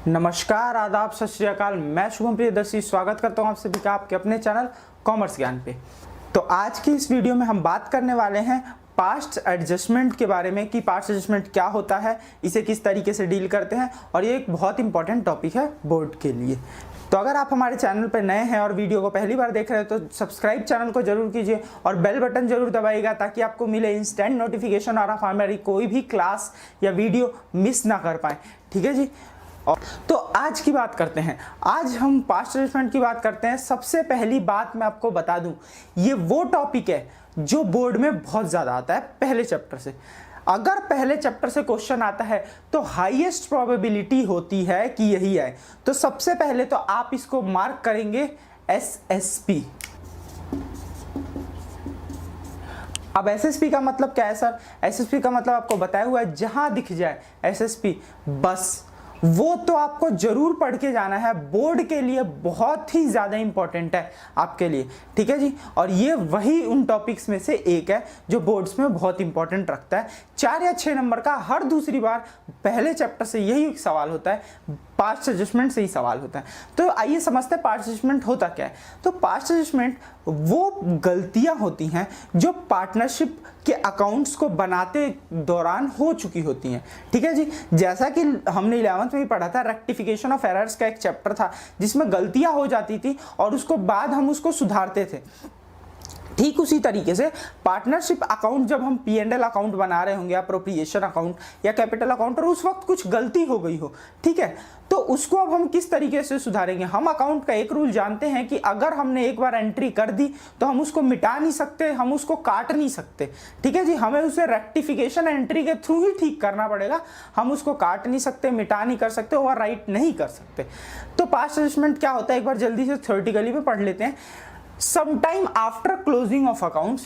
नमस्कार, आदाब, सत श्री अकाल। मैं शुभम प्रियदर्शी स्वागत करता हूं आप सभी का आपके अपने चैनल कॉमर्स ज्ञान पे। तो आज की इस वीडियो में हम बात करने वाले हैं पास्ट एडजस्टमेंट के बारे में कि पास्ट एडजस्टमेंट क्या होता है, इसे किस तरीके से डील करते हैं, और ये एक बहुत इंपॉर्टेंट टॉपिक है बोर्ड के लिए। तो अगर आप हमारे चैनल पर नए हैं और वीडियो को पहली बार देख रहे हैं तो सब्सक्राइब चैनल को जरूर कीजिए और बेल बटन जरूर दबाइएगा ताकि आपको मिले इंस्टेंट नोटिफिकेशन और आप हमारी कोई भी क्लास या वीडियो मिस ना कर पाए। ठीक है जी। तो आज की बात करते हैं। आज हम पास्ट एडजस्टमेंट की बात करते हैं। सबसे पहली बात मैं आपको बता दूं, ये वो टॉपिक है जो बोर्ड में बहुत ज्यादा आता है पहले चैप्टर से। अगर पहले चैप्टर से क्वेश्चन आता है तो हाईएस्ट प्रोबेबिलिटी होती है कि यही आए। तो सबसे पहले तो आप इसको मार्क करेंगे एसएसपी। अब एसएसपी का मतलब क्या है सर? एसएसपी का मतलब आपको बताया हुआ है, जहां दिख जाए एसएसपी बस वो तो आपको जरूर पढ़ के जाना है। बोर्ड के लिए बहुत ही ज्यादा इंपॉर्टेंट है आपके लिए। ठीक है जी। और ये वही उन टॉपिक्स में से एक है जो बोर्ड्स में बहुत इंपॉर्टेंट रखता है। 4 या 6 नंबर का हर दूसरी बार पहले चैप्टर से यही सवाल होता है, पास्ट एडजस्टमेंट से ही सवाल होता है। तो आइए समझते हैं पास्ट एडजस्टमेंट होता क्या है। तो पास्ट एडजस्टमेंट वो गलतियां होती हैं जो पार्टनरशिप के अकाउंट्स को बनाते दौरान हो चुकी होती हैं। ठीक है जी। जैसा कि हमने 11th में भी पढ़ा था, रेक्टिफिकेशन ऑफ एरर्स का एक चैप्टर था जिसमें गलतियां हो जाती थी और उसको बाद हम उसको सुधारते थे। ठीक उसी तरीके से पार्टनरशिप अकाउंट जब हम P&L अकाउंट बना रहे होंगे, अप्रोप्रिएशन अकाउंट या कैपिटल अकाउंट, और उस वक्त कुछ गलती हो गई हो, ठीक है, तो उसको अब हम किस तरीके से सुधारेंगे। हम अकाउंट का एक रूल जानते हैं कि अगर हमने एक बार एंट्री कर दी तो हम उसको मिटा नहीं सकते, हम उसको काट नहीं सकते। ठीक है जी। हमें उसे रेक्टिफिकेशन एंट्री के थ्रू ही ठीक करना पड़ेगा। हम उसको काट नहीं सकते, मिटा नहीं कर सकते, ओवर राइट नहीं कर सकते। तो पास्ट एडजस्टमेंट क्या होता है, एक बार जल्दी से थ्योरेटिकली में पढ़ लेते हैं। Sometime after closing of accounts,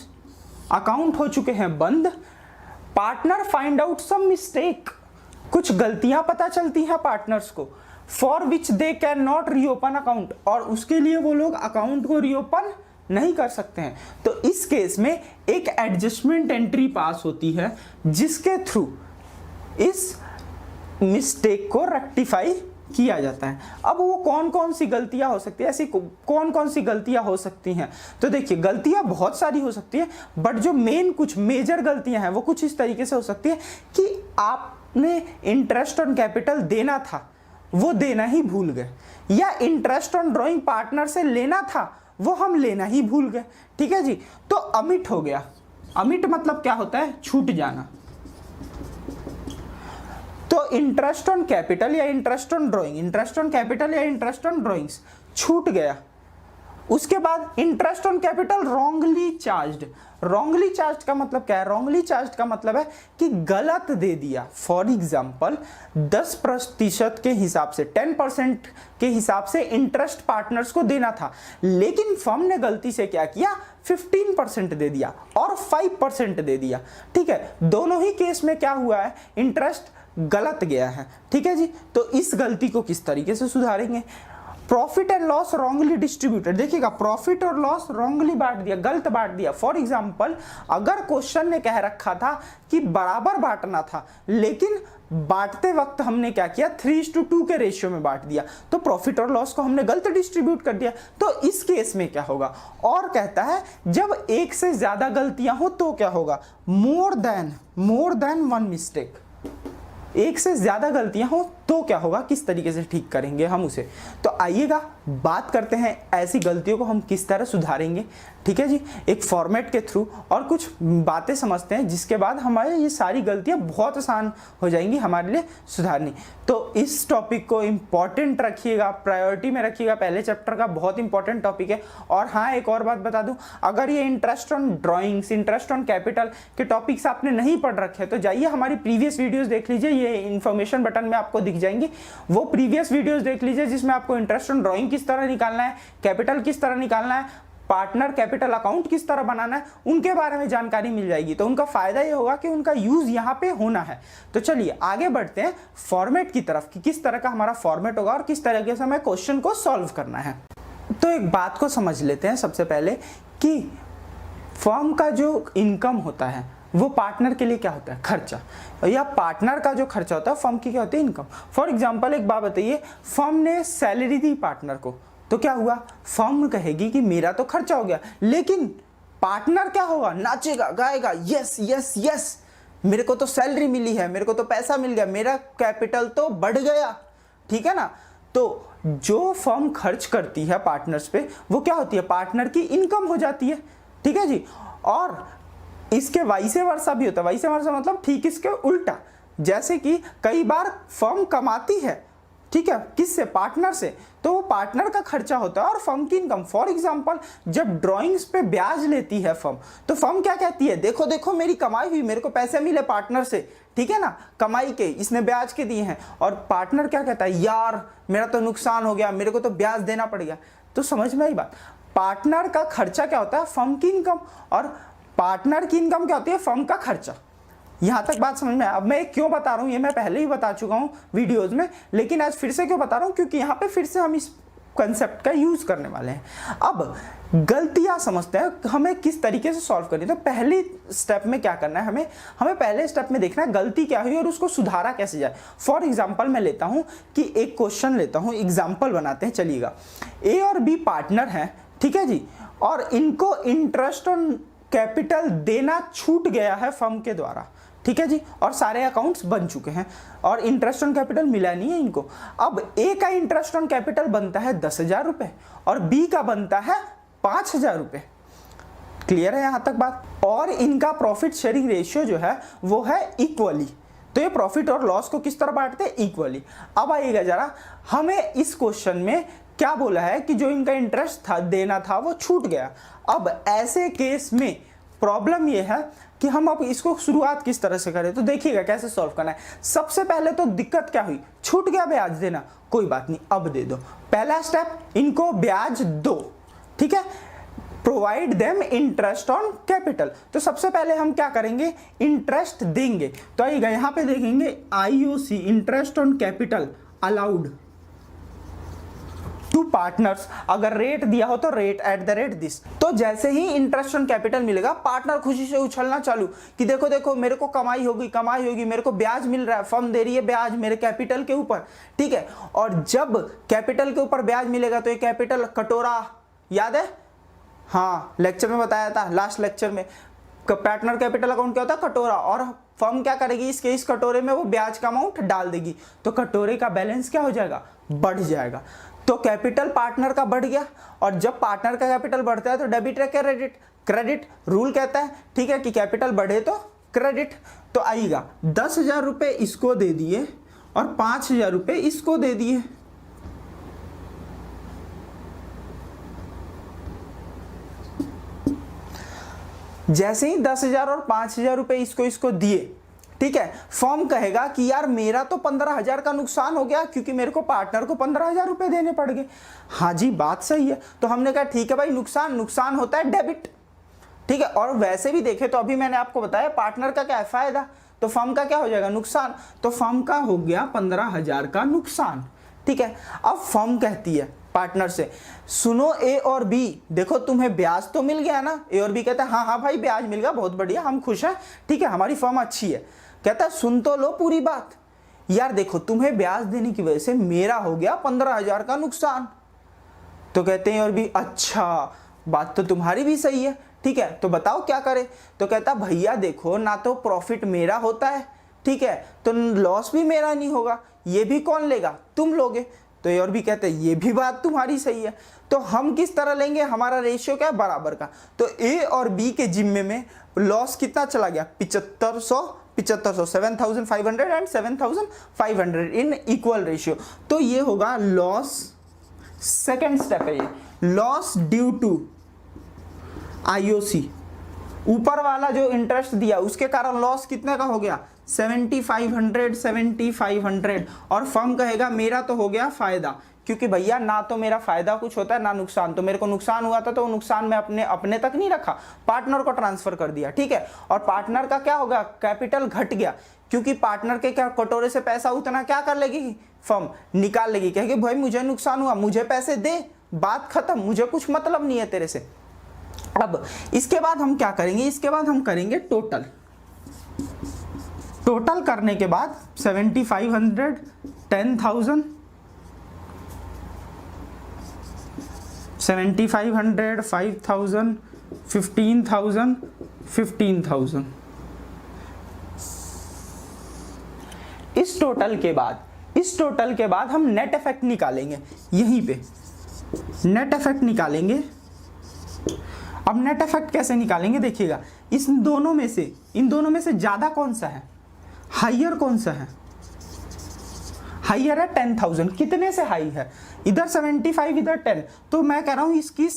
account हो चुके हैं बंद, partner find out some mistake, कुछ गलतियां पता चलती हैं पार्टनर्स को, for which they can not reopen account, और उसके लिए वो लोग अकाउंट को रीओपन नहीं कर सकते हैं। तो इस केस में एक एडजस्टमेंट एंट्री पास होती है जिसके थ्रू इस मिस्टेक को रेक्टिफाई किया जाता है। अब वो कौन कौन सी गलतियां हो सकती है, ऐसी कौन कौन सी गलतियां हो सकती हैं? तो देखिए, गलतियां बहुत सारी हो सकती है, बट जो मेन कुछ मेजर गलतियां हैं वो कुछ इस तरीके से हो सकती है कि आपने इंटरेस्ट ऑन कैपिटल देना था वो देना ही भूल गए, या इंटरेस्ट ऑन ड्रॉइंग पार्टनर से लेना था वो हम लेना ही भूल गए। ठीक है जी। तो अमिट हो गया। अमिट मतलब क्या होता है? छूट जाना। तो इंटरेस्ट ऑन कैपिटल या interest on drawing, interest on capital या इंटरेस्ट ऑन ड्राइंग्स छूट गया। उसके बाद interest on capital wrongly charged. Wrongly charged का मतलब क्या है? रॉन्गली चार्ज्ड का मतलब है कि गलत दे दिया। फॉर एग्जांपल 10% के हिसाब से, 10% के हिसाब से इंटरेस्ट पार्टनर्स को देना था, लेकिन फर्म ने गलती से क्या किया? 15% दे दिया और 5% दे दिया। ठीक है। दोनों ही केस में क्या हुआ है? इंटरेस्ट गलत गया है। ठीक है जी। तो इस गलती को किस तरीके से सुधारेंगे? Profit and loss wrongly distributed. देखिएगा, प्रॉफिट और लॉस रॉन्गली बांट दिया, गलत बांट दिया। फॉर एग्जांपल, अगर क्वेश्चन ने कह रखा था कि बराबर बांटना था, लेकिन बांटते वक्त हमने क्या किया? 3:2 के रेशियो में बांट दिया, तो प्रॉफिट और लॉस को हमने गलत डिस्ट्रीब्यूट कर दिया। तो इस केस में क्या होगा? और कहता है जब एक से ज्यादा गलतियां हो तो क्या होगा? More than one mistake. एक से ज्यादा गलतियां हो तो क्या होगा? किस तरीके से ठीक करेंगे हम उसे? तो आइएगा बात करते हैं ऐसी गलतियों को हम किस तरह सुधारेंगे। ठीक है जी। एक फॉर्मेट के थ्रू और कुछ बातें समझते हैं जिसके बाद हमारे ये सारी गलतियां बहुत आसान हो जाएंगी हमारे लिए सुधारनी। तो इस टॉपिक को इंपॉर्टेंट रखिएगा, प्रायोरिटी में रखिएगा। पहले चैप्टर का बहुत इंपॉर्टेंट टॉपिक है। और हाँ, एक और बात बता दूं, अगर ये interest on drawings, interest on capital के टॉपिक्स आपने नहीं पढ़ रखे तो जाइए हमारी प्रीवियस वीडियोस देख लीजिए, ये इन्फॉर्मेशन बटन में आपको दिख जाएंगी। वो प्रीवियस वीडियोस देख लीजिए जिसमें आपको इंटरेस्ट ऑन ड्राइंग किस तरह निकालना है, कैपिटल किस तरह निकालना है, पार्टनर कैपिटल अकाउंट किस तरह बनाना है, उनके बारे में जानकारी मिल जाएगी। तो उनका फायदा ये होगा कि उनका यूज यहाँ पे होना है। तो चलिए आगे बढ़ते हैं फॉर्मेट की तरफ कि किस तरह का हमारा फॉर्मेट होगा और किस तरीके से हमें क्वेश्चन को सॉल्व करना है। तो एक बात को समझ लेते हैं सबसे पहले कि फर्म का जो इनकम होता है वो पार्टनर के लिए क्या होता है, खर्चा, या पार्टनर का जो खर्चा होता है फर्म की क्या होती है, इनकम। फॉर एग्जांपल एक बात बताइए, फर्म ने सैलरी दी पार्टनर को, तो क्या हुआ, फर्म कहेगी कि मेरा तो खर्चा हो गया, लेकिन पार्टनर क्या होगा, नाचेगा गाएगा, यस यस यस, मेरे को तो सैलरी मिली है, मेरे को तो पैसा मिल गया, मेरा कैपिटल तो बढ़ गया, ठीक है ना। तो जो फर्म खर्च करती है पार्टनर्स पे, वो क्या होती है, पार्टनर की इनकम हो जाती है, ठीक है जी। और इसके वाइसे वर्सा भी होता है, वाइसे वर्सा मतलब ठीक इसके उल्टा, जैसे कि कई बार फर्म कमाती है, ठीक है, किससे, पार्टनर से, तो वो पार्टनर का खर्चा होता है और फर्म की इनकम। फॉर एग्जांपल जब ड्राइंग्स पे ब्याज लेती है फर्म, तो फर्म क्या कहती है, देखो देखो मेरी कमाई हुई, मेरे को पैसे मिले पार्टनर से, ठीक है ना, कमाई के, इसने ब्याज के दिए हैं। और पार्टनर क्या कहता है, यार मेरा तो नुकसान हो गया, मेरे को तो ब्याज देना पड़ गया। तो समझ में आई बात, पार्टनर का खर्चा क्या होता है, फर्म की इनकम, और पार्टनर की इनकम क्या होती है, फर्म का खर्चा। यहां तक बात समझ में आया। अब मैं क्यों बता रहा हूं, ये मैं पहले ही बता चुका हूं वीडियोस में, लेकिन आज फिर से क्यों बता रहा हूं, क्योंकि यहां पे फिर से हम इस कंसेप्ट का यूज करने वाले हैं। अब गलतियां समझते हैं हमें किस तरीके से सॉल्व करनी है। तो पहली स्टेप में क्या करना है, हमें पहले स्टेप में देखना है गलती क्या हुई और उसको सुधारा कैसे जाए। फॉर एग्जाम्पल मैं लेता हूं कि एक क्वेश्चन लेता हूं, एग्जाम्पल बनाते हैं, चलिएगा। ए और बी पार्टनर हैं, ठीक है जी, और इनको इंटरेस्ट ऑन कैपिटल देना छूट गया है फर्म के द्वारा, ठीक है जी, और सारे अकाउंट्स बन चुके हैं और इंटरेस्ट ऑन कैपिटल मिला नहीं है इनको। अब ए का इंटरेस्ट ऑन कैपिटल बनता है 10,000 रुपए और बी का बनता है 5,000 रुपए। क्लियर है यहां तक बात। और इनका प्रॉफिट शेयरिंग रेशियो जो है वो है इक्वली। तो ये प्रॉफिट और लॉस को किस तरह बांटते हैं, इक्वली। अब आइएगा जरा, हमें इस क्वेश्चन में क्या बोला है कि जो इनका इंटरेस्ट था देना था वो छूट गया। अब ऐसे केस में प्रॉब्लम ये है कि हम अब इसको शुरुआत किस तरह से करें, तो देखिएगा कैसे सॉल्व करना है। सबसे पहले तो दिक्कत क्या हुई, छूट गया ब्याज देना, कोई बात नहीं अब दे दो। पहला स्टेप, इनको ब्याज दो, ठीक है, provide them interest on capital. तो सबसे पहले हम क्या करेंगे, इंटरेस्ट देंगे। तो आइएगा यहां पे देखेंगे IOC, interest on capital allowed to partners. अगर रेट दिया हो तो rate at the rate this. तो जैसे ही इंटरेस्ट ऑन कैपिटल मिलेगा, पार्टनर खुशी से उछलना चालू कि देखो देखो मेरे को कमाई होगी, मेरे को ब्याज मिल रहा है, फर्म दे रही है ब्याज मेरे कैपिटल के ऊपर, ठीक है। और जब कैपिटल के ऊपर ब्याज मिलेगा तो ये कैपिटल कटोरा, याद है, हाँ लेक्चर में बताया था, लास्ट लेक्चर में, पार्टनर कैपिटल अकाउंट क्या होता है, कटोरा, और फर्म क्या करेगी, इस कटोरे में वो ब्याज का अमाउंट डाल देगी, तो कटोरे का बैलेंस क्या हो जाएगा, बढ़ जाएगा। तो कैपिटल पार्टनर का बढ़ गया, और जब पार्टनर का कैपिटल बढ़ता है तो डेबिट या क्रेडिट, क्रेडिट रूल कहता है, ठीक है, कि कैपिटल बढ़े तो क्रेडिट। तो आइएगा 10,000 रुपए इसको दे दिए और 5,000 रुपए इसको दे दिए। जैसे ही 10,000 और 5,000 रुपए इसको दिए, ठीक है, फर्म कहेगा कि यार मेरा तो 15,000 का नुकसान हो गया क्योंकि मेरे को पार्टनर को 15,000 रुपए देने पड़ गए। हाँ जी बात सही है। तो हमने कहा ठीक है भाई, नुकसान होता है डेबिट, ठीक है। और वैसे भी देखे तो अभी मैंने आपको बताया पार्टनर का क्या है, फायदा, तो फर्म का क्या हो जाएगा, नुकसान। तो फर्म का हो गया 15,000 का नुकसान, ठीक है। अब फर्म कहती है पार्टनर से, सुनो ए और बी, देखो तुम्हें ब्याज तो मिल गया ना। ए और बी कहता है हाँ भाई ब्याज मिल गया, बहुत बढ़िया, हम खुश हैं, ठीक है, हमारी फर्म अच्छी है। कहता है सुन तो लो पूरी बात, यार देखो तुम्हें ब्याज देने की वजह से मेरा हो गया 15,000 का नुकसान। तो कहते हैं और भी, अच्छा बात तो तुम्हारी भी सही है, ठीक है, तो बताओ क्या करे। तो कहता भैया देखो, ना तो प्रॉफिट मेरा होता है, ठीक है, तो लॉस भी मेरा नहीं होगा, ये भी कौन लेगा, तुम लोगे। तो ये और भी कहते हैं ये भी बात तुम्हारी सही है। तो हम किस तरह लेंगे, हमारा रेशियो क्या है, बराबर का। तो ए और बी के जिम्मे में लॉस कितना चला गया, 7500 7,500 एंड 7,500 इन इक्वल रेशियो। तो ये होगा लॉस, सेकेंड स्टेप है ये, लॉस ड्यू टू IOC। ऊपर वाला जो इंटरेस्ट दिया उसके कारण लॉस कितने का हो गया, 7,500। और फर्म कहेगा मेरा तो हो गया फायदा, क्योंकि भैया ना तो मेरा फायदा कुछ होता है ना नुकसान। तो मेरे को नुकसान हुआ था तो वो नुकसान मैं अपने तक नहीं रखा, पार्टनर को ट्रांसफर कर दिया, ठीक है। और पार्टनर का क्या होगा, कैपिटल घट गया, क्योंकि पार्टनर के क्या कटोरे से पैसा उतना क्या कर लेगी, फर्म निकाल लेगी, कहेगी भाई मुझे नुकसान हुआ, मुझे पैसे दे, बात खत्म, मुझे कुछ मतलब नहीं है तेरे से। अब इसके बाद हम क्या करेंगे, इसके बाद हम करेंगे टोटल, टोटल करने के बाद 7500, 10,000, 7500, 5000, 15,000, 15,000। इस टोटल के बाद हम नेट इफेक्ट निकालेंगे, यहीं पे नेट इफेक्ट निकालेंगे। अब नेट इफेक्ट कैसे निकालेंगे देखिएगा, इन दोनों में से ज्यादा कौन सा है, हाइयर कौन सा है, हाइयर है 10,000। कितने से हाई है, इधर 75 इधर 10, तो मैं कह रहा हूं इसकी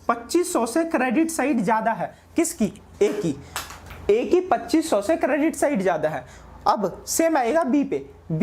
2500 से क्रेडिट साइड ज्यादा है। किसकी, ए की 2500 से क्रेडिट साइड ज्यादा है। अब सेम आएगा बी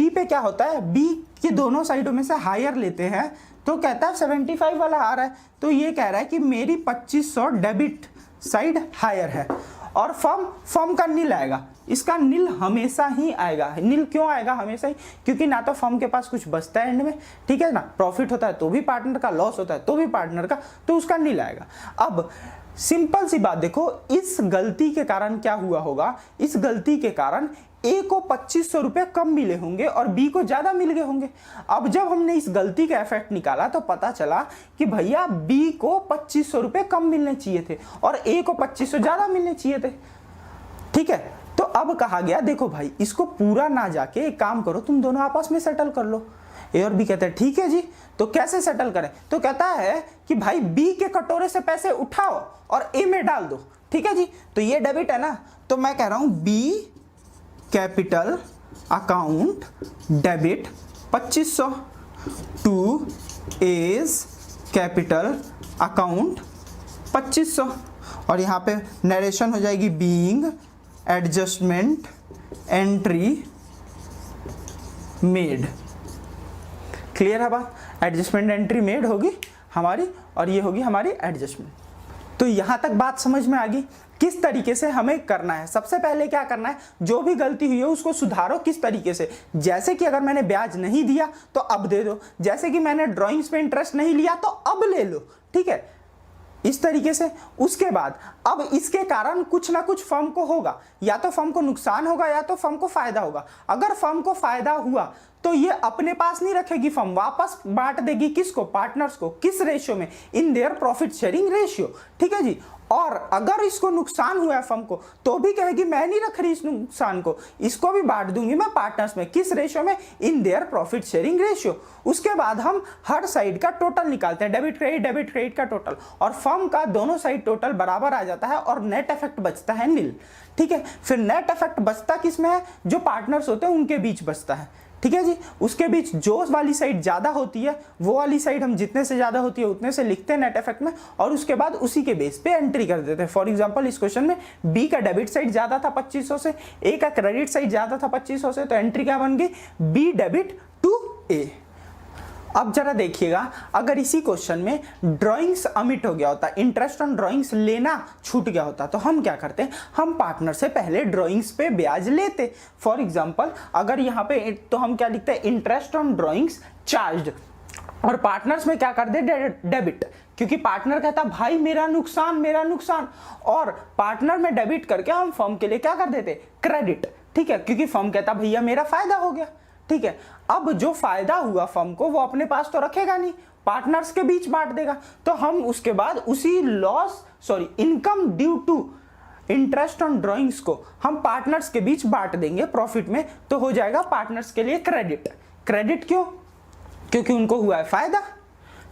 पे क्या होता है, बी की दोनों साइडों में से हायर लेते हैं, तो कहता है 75 वाला आ रहा है, तो ये कह रहा है कि मेरी 2500 डेबिट साइड हायर है। और फर्म का नील आएगा, इसका नील हमेशा ही आएगा। नील क्यों आएगा हमेशा ही, क्योंकि ना तो फर्म के पास कुछ बचता है एंड में, ठीक है ना, प्रॉफिट होता है तो भी पार्टनर का, लॉस होता है तो भी पार्टनर का, तो उसका नील आएगा। अब सिंपल सी बात देखो, इस गलती के कारण क्या हुआ होगा, इस गलती के कारण ए को 2500 रुपए कम मिले होंगे और बी को ज्यादा मिल गए होंगे। अब जब हमने इस गलती का इफेक्ट निकाला तो पता चला कि भैया बी को 2500 रुपए कम मिलने चाहिए थे और ए को 2500 ज्यादा मिलने चाहिए थे, ठीक है। तो अब कहा गया देखो भाई, इसको पूरा ना जाके एक काम करो, तुम दोनों आपस में सेटल कर लो। ए और बी कहते हैं ठीक है जी, तो कैसे सेटल करें, तो कहता है कि भाई बी के कटोरे से पैसे उठाओ और ए में डाल दो, ठीक है जी। तो ये डेबिट है ना, तो मैं कह रहा हूं B capital account debit 2500 to as capital account 2500, और यहाँ पे नरेशन हो जाएगी being adjustment entry made. Clear है बात, एडजस्टमेंट एंट्री मेड होगी हमारी और ये होगी हमारी एडजस्टमेंट। तो यहां तक बात समझ में आ गई किस तरीके से हमें करना है। सबसे पहले क्या करना है, जो भी गलती हुई है उसको सुधारो। किस तरीके से, जैसे कि अगर मैंने ब्याज नहीं दिया तो अब दे दो, जैसे कि मैंने ड्राइंग्स पे इंटरेस्ट नहीं लिया तो अब ले लो, ठीक है, इस तरीके से। उसके बाद अब इसके कारण कुछ ना कुछ फर्म को होगा, या तो फर्म को नुकसान होगा या तो फर्म को फायदा होगा। अगर फर्म को फायदा हुआ तो ये अपने पास नहीं रखेगी, फर्म वापस बांट देगी किसको, पार्टनर्स को। किस रेशियो में, in their profit sharing ratio, ठीक है जी। और अगर इसको नुकसान हुआ है फर्म को, तो भी कहेगी मैं नहीं रख रही इस नुकसान को, इसको भी बांट दूंगी मैं पार्टनर्स में। किस रेशियो में, in their profit sharing ratio. उसके बाद हम हर साइड का टोटल निकालते हैं, डेबिट क्रेडिट का टोटल, और फर्म का दोनों साइड टोटल बराबर आ जाता है और नेट इफेक्ट बचता है नील, ठीक है। फिर नेट इफेक्ट बचता किसमें है, जो पार्टनर्स होते हैं उनके बीच बचता है, ठीक है जी। उसके बीच जो वाली साइड ज्यादा होती है वो वाली साइड हम जितने से ज्यादा होती है उतने से लिखते हैं नेट इफेक्ट में, और उसके बाद उसी के बेस पे एंट्री कर देते हैं। फॉर एग्जांपल इस क्वेश्चन में बी का डेबिट साइड ज्यादा था 2500 से, ए का क्रेडिट साइड ज्यादा था 2500 से, तो एंट्री क्या बन गई, बी डेबिट टू ए। अब जरा देखिएगा, अगर इसी क्वेश्चन में ड्राइंग्स अमिट हो गया होता, इंटरेस्ट ऑन ड्राइंग्स लेना छूट गया होता, तो हम क्या करते, हम पार्टनर से पहले ड्राइंग्स पे ब्याज लेते। फॉर एग्जांपल अगर यहाँ पे तो हम क्या लिखते हैं, इंटरेस्ट ऑन ड्राइंग्स चार्ज्ड, और पार्टनर्स में क्या कर दे, डेबिट, क्योंकि पार्टनर कहता भाई मेरा नुकसान, और पार्टनर में डेबिट करके हम फर्म के लिए क्या कर देते, क्रेडिट, ठीक है, क्योंकि फर्म कहता भैया मेरा फायदा हो गया, ठीक है। अब जो फायदा हुआ फर्म को वो अपने पास तो रखेगा नहीं, पार्टनर्स के बीच बांट देगा, तो हम उसके बाद उसी income due to interest on drawings को हम पार्टनर्स के बीच बांट देंगे प्रॉफिट में, तो हो जाएगा पार्टनर्स के लिए क्रेडिट क्यों, क्योंकि उनको हुआ है फायदा,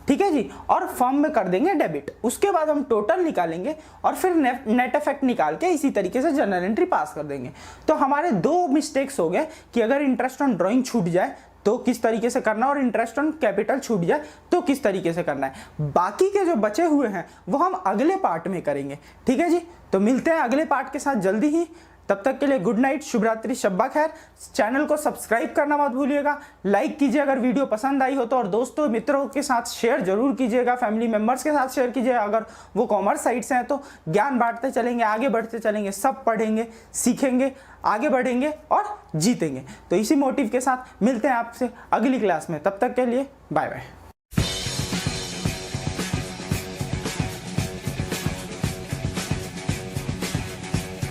ठीक है जी। और फर्म में कर देंगे डेबिट। उसके बाद हम टोटल निकालेंगे और फिर नेट इफेक्ट निकाल के इसी तरीके से जनरल एंट्री पास कर देंगे। तो हमारे दो मिस्टेक्स हो गए कि अगर इंटरेस्ट ऑन ड्राइंग छूट जाए तो किस तरीके से करना, और इंटरेस्ट ऑन कैपिटल छूट जाए तो किस तरीके से करना है। बाकी के जो बचे हुए हैं वो हम अगले पार्ट में करेंगे, ठीक है जी। तो मिलते हैं अगले पार्ट के साथ जल्दी ही, तब तक के लिए गुड नाइट, शुभ रात्रि, शब्बा खैर। चैनल को सब्सक्राइब करना मत भूलिएगा, लाइक कीजिए अगर वीडियो पसंद आई हो तो, और दोस्तों मित्रों के साथ शेयर जरूर कीजिएगा, फैमिली मेंबर्स के साथ शेयर कीजिए अगर वो कॉमर्स साइड से हैं तो। ज्ञान बांटते चलेंगे, आगे बढ़ते चलेंगे, सब पढ़ेंगे, सीखेंगे, आगे बढ़ेंगे और जीतेंगे। तो इसी मोटिव के साथ मिलते हैं आपसे अगली क्लास में, तब तक के लिए बाय बाय।